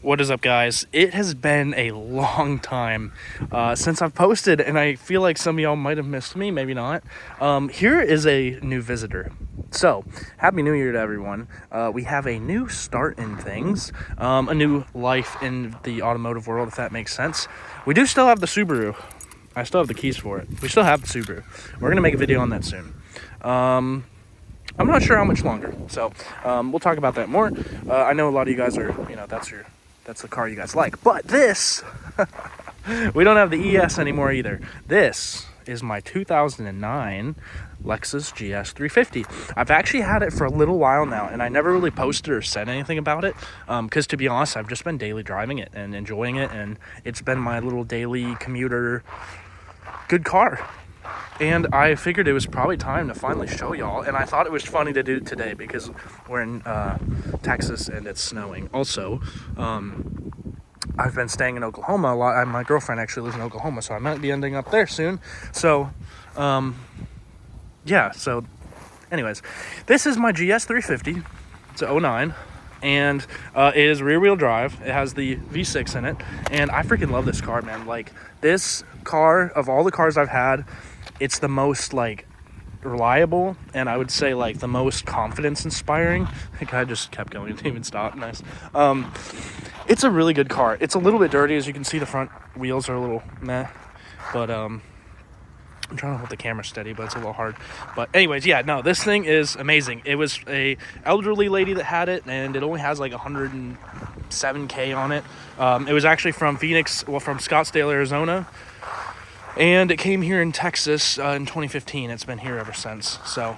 What is up, guys? It has been a long time since I've posted, and I feel like some of y'all might have missed me, maybe not. Here is a new visitor. So, Happy New Year to everyone. We have a new start in things, a new life in the automotive world, if that makes sense. We do still have the Subaru. I still have the keys for it. We still have the Subaru. We're going to make a video on that soon. I'm not sure how much longer, so we'll talk about that more. I know a lot of you guys are, that's the car you guys like. But this, we don't have the ES anymore either. This is my 2009 Lexus GS350. I've actually had it for a little while now, and I never really posted or said anything about it, because to be honest, I've just been daily driving it and enjoying it, and it's been my little daily commuter good car. And I figured it was probably time to finally show y'all, and I thought it was funny to do it today because we're in Texas and it's snowing. Also, I've been staying in Oklahoma a lot. My girlfriend actually lives in Oklahoma, so I might be ending up there soon. So, yeah, so anyways, this is my GS350. It's a 09, and it is rear-wheel drive. It has the V6 in it, and I freaking love this car, man. Like, this car, of all the cars I've had, it's the most, like, reliable, and I would say, like, the most confidence inspiring. The guy just kept going, didn't even stop. Nice. It's a really good car. It's a little bit dirty, as you can see. The front wheels are a little meh, but I'm trying to hold the camera steady, but it's a little hard. But anyways, yeah, no, this thing is amazing. It was a elderly lady that had it, and it only has like 107K on it. It was actually from from Scottsdale, Arizona. And it came here in Texas in 2015. It's been here ever since. So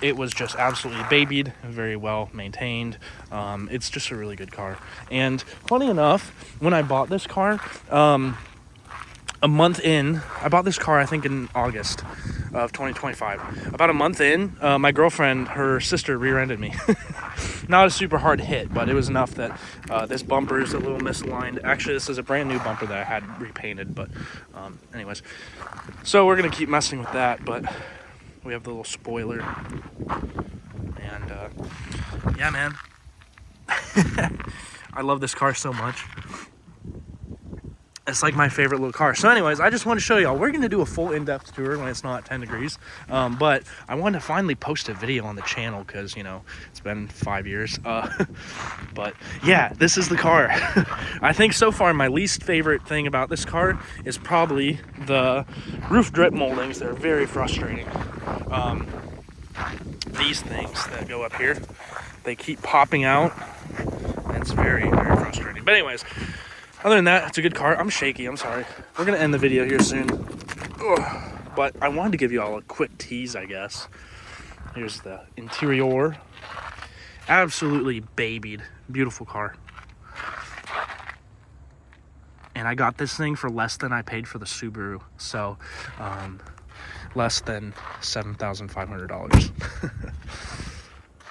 it was just absolutely babied, very well maintained. It's just a really good car. And funny enough, when I bought this car, a month in, I bought this car, I think, in August of 2025. About a month in, my girlfriend, her sister, rear-ended me. Not a super hard hit, but it was enough that this bumper is a little misaligned. Actually, this is a brand new bumper that I had repainted, but anyways. So we're going to keep messing with that, but we have the little spoiler. And yeah, man. I love this car so much. It's like my favorite little car. So anyways, I just want to show y'all. We're going to do a full in-depth tour when it's not 10 degrees. But I wanted to finally post a video on the channel because, you know, it's been 5 years. But yeah, this is the car. I think so far my least favorite thing about this car is probably the roof drip moldings. They're very frustrating. These things that go up here, they keep popping out. It's very, very frustrating. But anyways, other than that, it's a good car. I'm shaky, I'm sorry. We're gonna end the video here soon. Ugh. But I wanted to give you all a quick tease, I guess. Here's the interior. Absolutely babied. Beautiful car. And I got this thing for less than I paid for the Subaru. So, less than $7,500.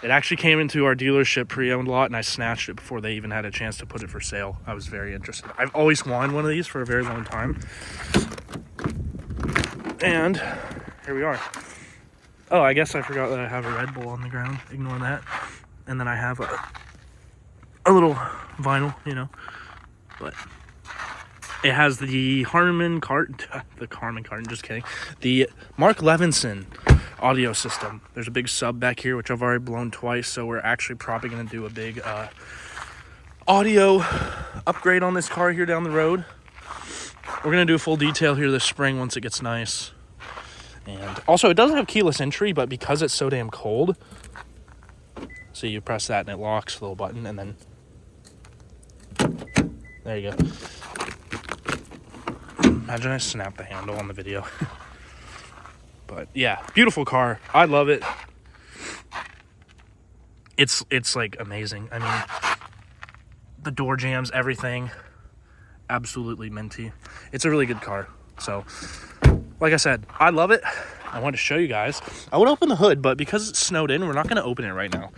It actually came into our dealership pre-owned lot, and I snatched it before they even had a chance to put it for sale. I was very interested. I've always wanted one of these for a very long time. And here we are. Oh, I guess I forgot that I have a Red Bull on the ground. Ignore that. And then I have a little vinyl, you know. But it has the Harman Kardon, just kidding. The Mark Levinson audio system. There's a big sub back here, which I've already blown twice, so we're actually probably going to do a big audio upgrade on this car here down the road. We're going to do a full detail here this spring once it gets nice. And also, it doesn't have keyless entry, but because it's so damn cold, so you press that and it locks, the little button, and then there you go. Imagine I snapped the handle on the video. But yeah, beautiful car. I love it. It's like amazing. I mean, the door jams, everything, absolutely minty. It's a really good car. So, like I said, I love it. I wanted to show you guys. I would open the hood, but because it's snowed in, we're not going to open it right now.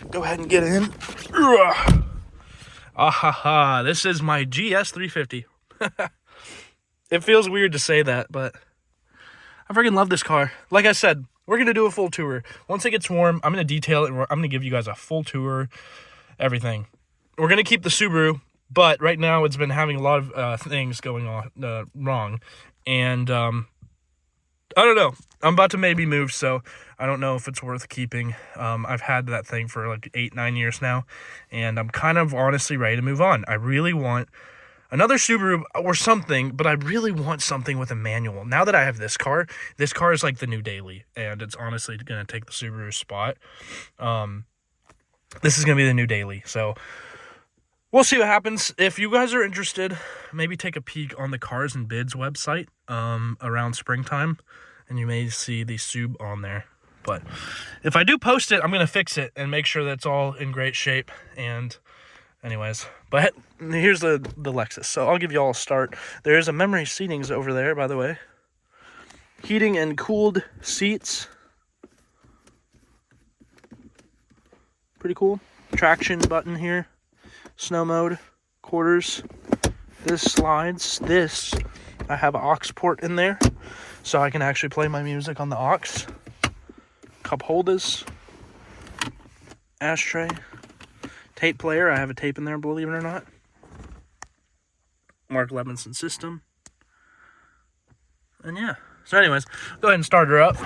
Go ahead and get in. Ah, this is my GS350. It feels weird to say that, but I freaking love this car. Like I said, we're going to do a full tour. Once it gets warm, I'm going to detail it, and I'm going to give you guys a full tour, everything. We're going to keep the Subaru, but right now it's been having a lot of things going on wrong. And I don't know. I'm about to maybe move, so I don't know if it's worth keeping. I've had that thing for like 8-9 years now, and I'm kind of honestly ready to move on. I really want another Subaru or something, but I really want something with a manual. Now that I have this car is like the new daily, and it's honestly going to take the Subaru spot. This is going to be the new daily, so we'll see what happens. If you guys are interested, maybe take a peek on the Cars and Bids website around springtime, and you may see the Sub on there. But if I do post it, I'm going to fix it and make sure that it's all in great shape. And anyways, but here's the Lexus. So I'll give you all a start. There is a memory seatings over there, by the way. Heating and cooled seats. Pretty cool. Traction button here. Snow mode. Quarters. This slides. This, I have an aux port in there, so I can actually play my music on the aux. Cup holders. Ashtray. Tape player. I have a tape in there, believe it or not. Mark Levinson system. And yeah. So anyways, go ahead and start her up.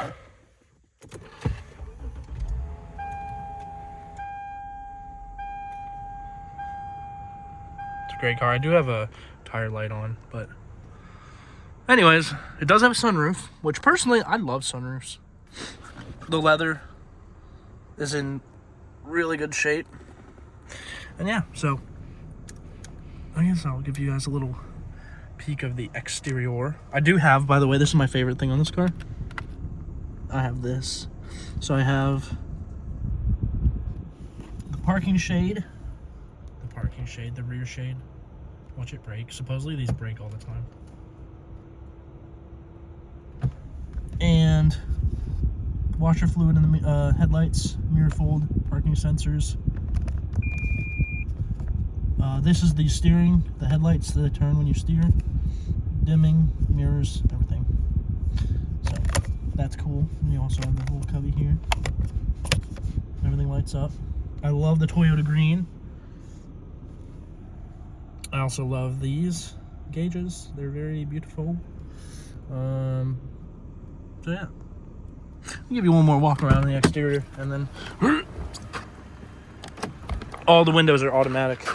It's a great car. I do have a tire light on, but anyways, it does have a sunroof, which personally, I love sunroofs. The leather is in really good shape. And yeah, so I guess I'll give you guys a little peek of the exterior. I do have, by the way, this is my favorite thing on this car. I have this. So I have the parking shade, the rear shade. Watch it brake. Supposedly these brake all the time. And washer fluid in the headlights, mirror fold, parking sensors. This is the steering, the headlights that turn when you steer, dimming, mirrors, everything. So that's cool. And you also have the whole cubby here. Everything lights up. I love the Toyota green. I also love these gauges. They're very beautiful. So yeah. I'll give you one more walk around the exterior, and then all the windows are automatic.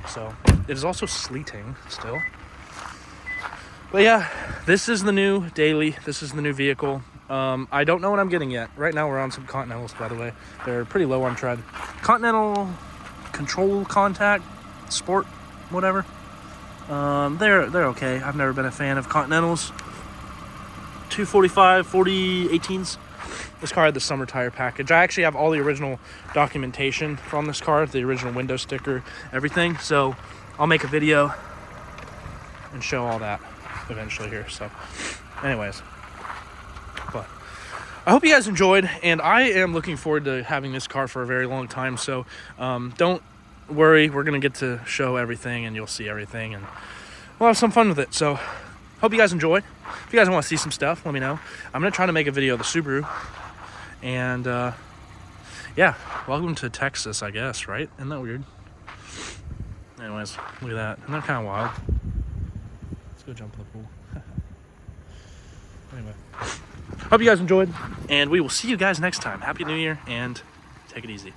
So it is also sleeting still. But yeah, this is the new daily. This is the new vehicle. I don't know what I'm getting yet. Right now we're on some Continentals, by the way. They're pretty low on tread. Continental control contact, sport, whatever. They're okay. I've never been a fan of Continentals. 245, 40, 18s. This car had the summer tire package. I actually have all the original documentation from this car, the original window sticker, everything. So I'll make a video and show all that eventually here. So anyways, but I hope you guys enjoyed, and I am looking forward to having this car for a very long time. So don't worry, we're going to get to show everything, and you'll see everything, and we'll have some fun with it. So hope you guys enjoy. If you guys want to see some stuff, let me know. I'm going to try to make a video of the Subaru. And, yeah, welcome to Texas, I guess, right? Isn't that weird? Anyways, look at that. Isn't that kind of wild? Let's go jump in the pool. Anyway, hope you guys enjoyed, and we will see you guys next time. Happy New Year, and take it easy.